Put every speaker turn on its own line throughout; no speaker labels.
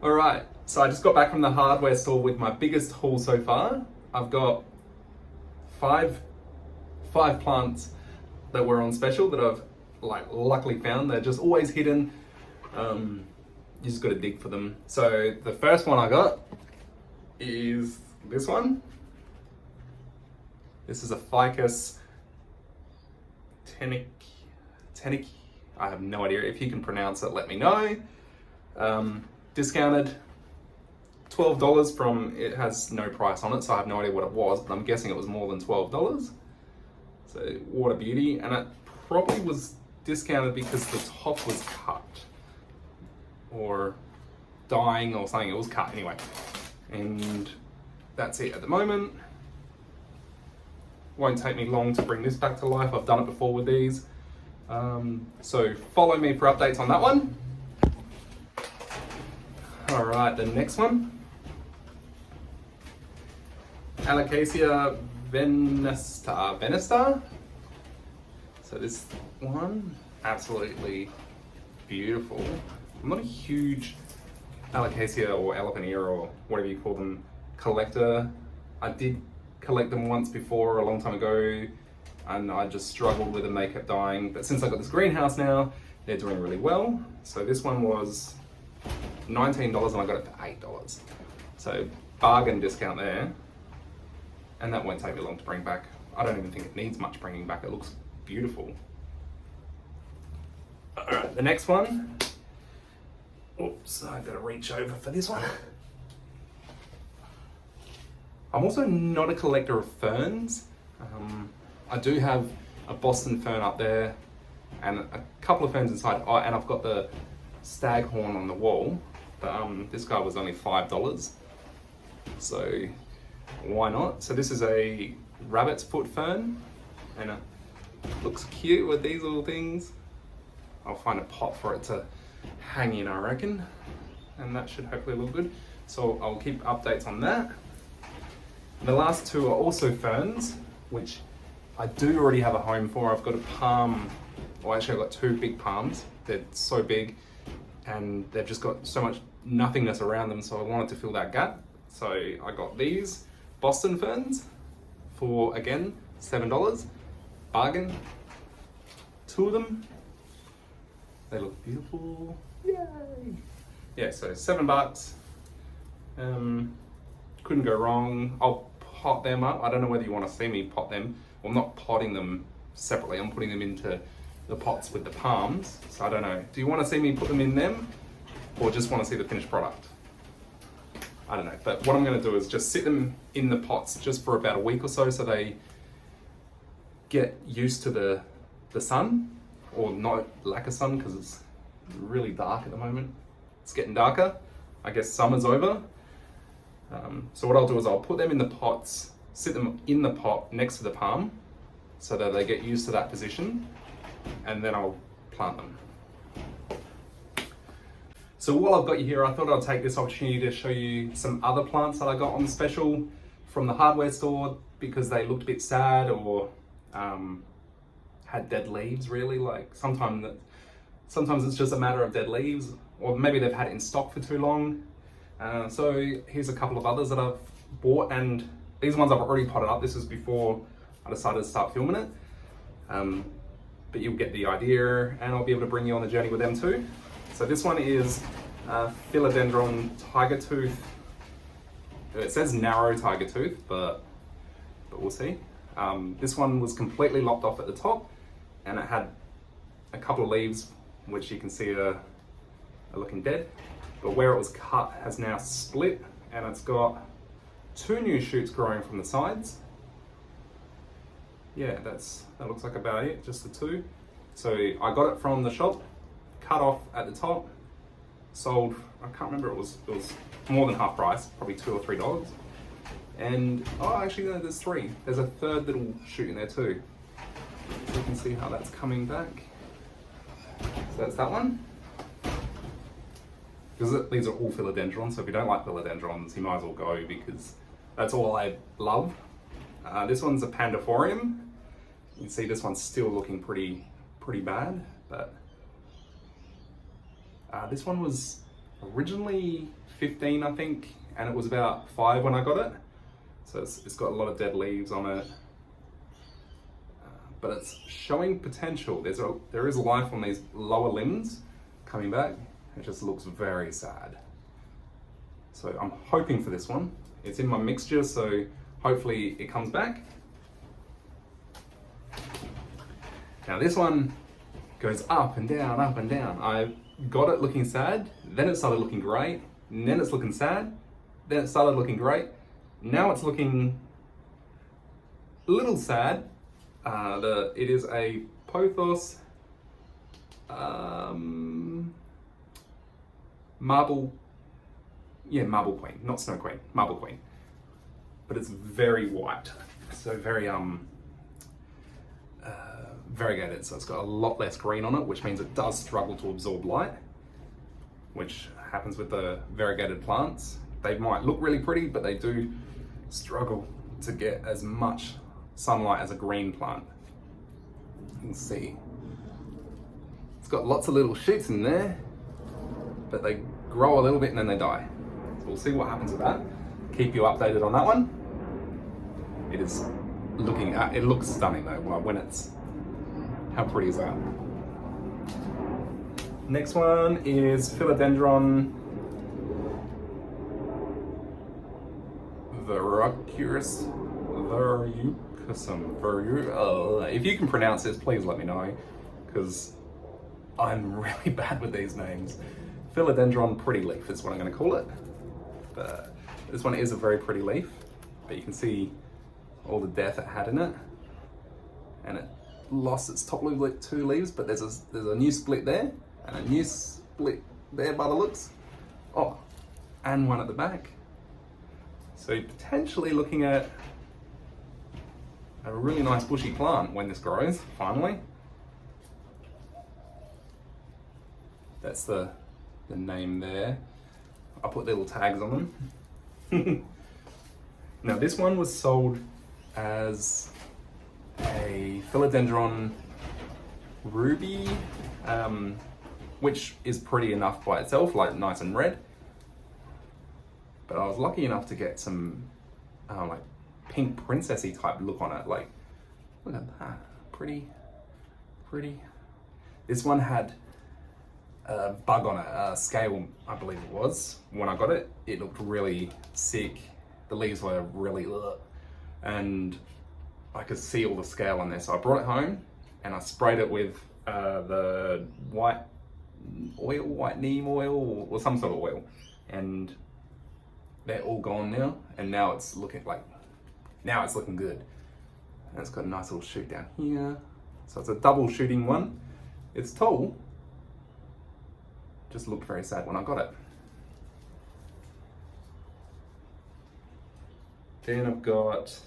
Alright, so I just got back from the hardware store with my biggest haul so far. I've got five plants that were on special that I've luckily found. They're just always hidden. You just got to dig for them. So the first one I got is this one. This is a Ficus Tenic. I have no idea. If you can pronounce it, let me know. Discounted $12 from, it has no price on it, so I have no idea what it was, but I'm guessing it was more than $12. So what a beauty. And it probably was discounted because the top was cut or dying or something. It was cut anyway. And that's it at the moment. Won't take me long to bring this back to life. I've done it before with these. So follow me for updates on that one. All right, the next one. Alocasia Venusta. So this one, absolutely beautiful. I'm not a huge Alocasia or elephant ear or whatever you call them collector. I did collect them once before, a long time ago, and I just struggled with them, they kept dying. But since I got this greenhouse now, they're doing really well. So this one was $19 and I got it for $8. So bargain discount there. And that won't take me long to bring back. I don't even think it needs much bringing back. It looks beautiful. All right, the next one. Oops, I gotta reach over for this one. I'm also not a collector of ferns. I do have a Boston fern up there and a couple of ferns inside. Oh, and I've got the staghorn on the wall. But this guy was only $5. So why not? So this is a rabbit's foot fern and it looks cute with these little things. I'll find a pot for it to hang in, I reckon. And that should hopefully look good. So I'll keep updates on that. The last two are also ferns, which I do already have a home for. I've got a palm, well actually I've got two big palms. They're so big and they've just got so much nothingness around them, so I wanted to fill that gap. So I got these Boston ferns for, again, $7. Bargain. Two of them. They look beautiful. Yay! Yeah, so $7. Couldn't go wrong. I'll pot them up. I don't know whether you want to see me pot them. Well, I'm not potting them separately. I'm putting them into the pots with the palms. So I don't know. Do you want to see me put them in them or just want to see the finished product? I don't know. But what I'm going to do is just sit them in the pots just for about a week or so they get used to the sun, or not lack of sun because it's really dark at the moment. It's getting darker. I guess summer's over. So what I'll do is I'll put them in the pots, sit them in the pot next to the palm so that they get used to that position, and then I'll plant them. So while I've got you here, I thought I'd take this opportunity to show you some other plants that I got on special from the hardware store because they looked a bit sad or had dead leaves really. Like sometimes it's just a matter of dead leaves, or maybe they've had it in stock for too long. So here's a couple of others that I've bought, and these ones I've already potted up. This is before I decided to start filming it. But you'll get the idea and I'll be able to bring you on the journey with them too. So this one is Philodendron tiger tooth. It says narrow tiger tooth, but we'll see. This one was completely lopped off at the top and it had a couple of leaves which you can see are looking dead. But where it was cut has now split and it's got two new shoots growing from the sides. Yeah, that looks like about it, just the two. So I got it from the shop, cut off at the top, sold, I can't remember, it was more than half price, probably $2 or $3. And, oh actually no, there's three. There's a third little shoot in there too. So you can see how that's coming back. So that's that one. Because these are all philodendrons, so if you don't like philodendrons, you might as well go because that's all I love. This one's a Panduriforme. You can see this one's still looking pretty bad, but this one was originally 15, I think, and it was about 5 when I got it. So it's got a lot of dead leaves on it. But it's showing potential. There is life on these lower limbs coming back. It just looks very sad. So I'm hoping for this one. It's in my mixture, so hopefully it comes back. Now this one goes up and down, up and down. I got it looking sad, then it started looking great, and then it's looking sad, then it started looking great. Now it's looking a little sad. It is a Pothos marble queen, not snow queen, marble queen. But it's very white, so very variegated, so it's got a lot less green on it, which means it does struggle to absorb light, which happens with the variegated plants. They might look really pretty, but they do struggle to get as much sunlight as a green plant. You can see it's got lots of little shoots in there, but they grow a little bit and then they die. So we'll see what happens with that. Keep you updated on that one. It looks stunning though when it's, how pretty is that? Next one is Philodendron Verrucosum. If you can pronounce this, please let me know, because I'm really bad with these names. Philodendron pretty leaf is what I'm going to call it. This one is a very pretty leaf, but you can see all the death it had in it, and it lost its top 2 leaves, but there's a new split there, and a new split there by the looks. Oh, and one at the back. So you're potentially looking at a really nice bushy plant when this grows, finally. That's the name there. I'll put little tags on them. Now this one was sold as a Philodendron ruby, which is pretty enough by itself, like nice and red. But I was lucky enough to get some like pink princessy type look on it. Like, look at that, pretty. This one had a bug on it, a scale, I believe it was. When I got it, it looked really sick. The leaves were really, and I could see all the scale on there. So I brought it home and I sprayed it with the white neem oil or some sort of oil, and they're all gone now. And now it's looking good. And it's got a nice little shoot down here. So it's a double shooting one. It's tall. Just looked very sad when I got it. Then I've got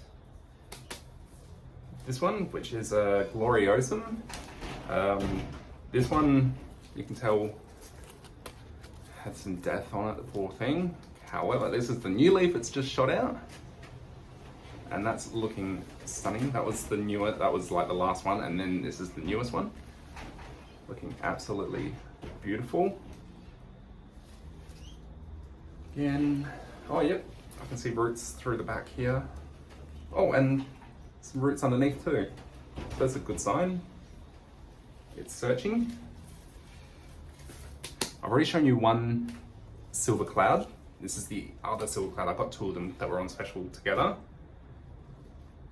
this one, which is a Gloriosum. This one, you can tell, had some death on it, the poor thing. However, this is the new leaf it's just shot out, and that's looking stunning. That was like the last one, and then this is the newest one. Looking absolutely beautiful. Again, oh yep, I can see roots through the back here. Oh, and some roots underneath too. So that's a good sign. It's searching. I've already shown you one silver cloud. This is the other silver cloud. I got 2 of them that were on special together.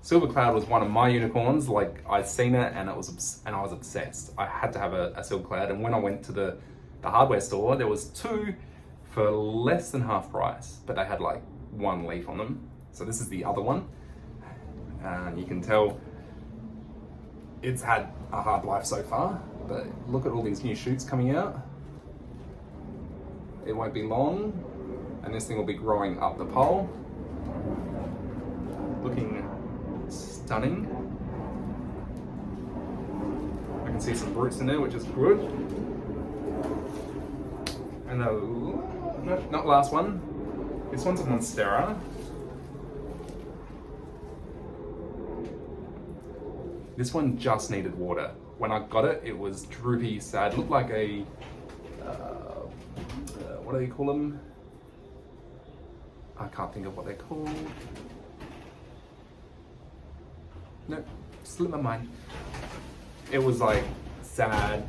Silver cloud was one of my unicorns. Like, I'd seen it and I was obsessed. I had to have a silver cloud, and when I went to the hardware store, there was 2 for less than half price, but they had like 1 leaf on them. So this is the other one, and you can tell it's had a hard life so far, but look at all these new shoots coming out. It won't be long, and this thing will be growing up the pole. Looking stunning. I can see some roots in there, which is good. And not last one. This one's a Monstera. This one just needed water. When I got it, it was droopy, sad. Looked like a, what do you call them? I can't think of what they're called. Nope, slipped my mind. It was like sad,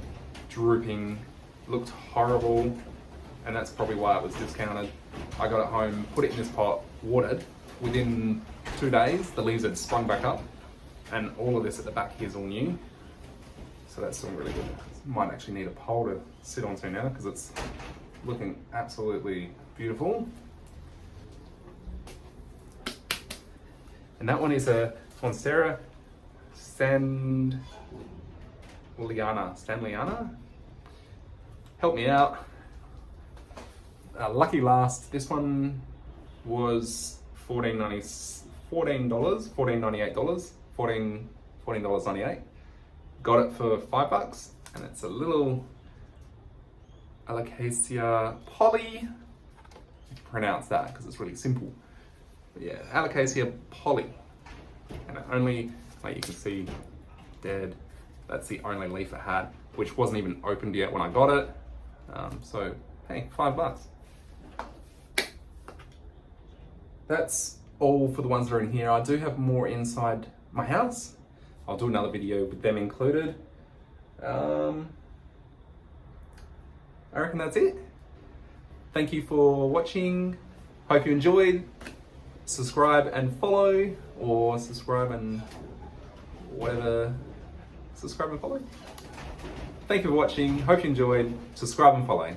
drooping, looked horrible, and that's probably why it was discounted. I got it home, put it in this pot, watered. Within 2 days, the leaves had sprung back up, and all of this at the back here is all new. So that's still really good. Might actually need a pole to sit onto now because it's looking absolutely beautiful. And that one is a Monstera Standleyana. Help me out. Lucky last. This one was $14.98. Got it for $5, and it's a little Alocasia Polly. Pronounce that because it's really simple. But yeah, Alocasia Polly, and it only, like you can see, dead. That's the only leaf it had, which wasn't even opened yet when I got it. So hey, $5. That's all for the ones that are in here. I do have more inside my house. I'll do another video with them included. I reckon that's it. Thank you for watching. Hope you enjoyed. Subscribe and follow, or subscribe and whatever. Subscribe and follow. Thank you for watching. Hope you enjoyed. Subscribe and follow.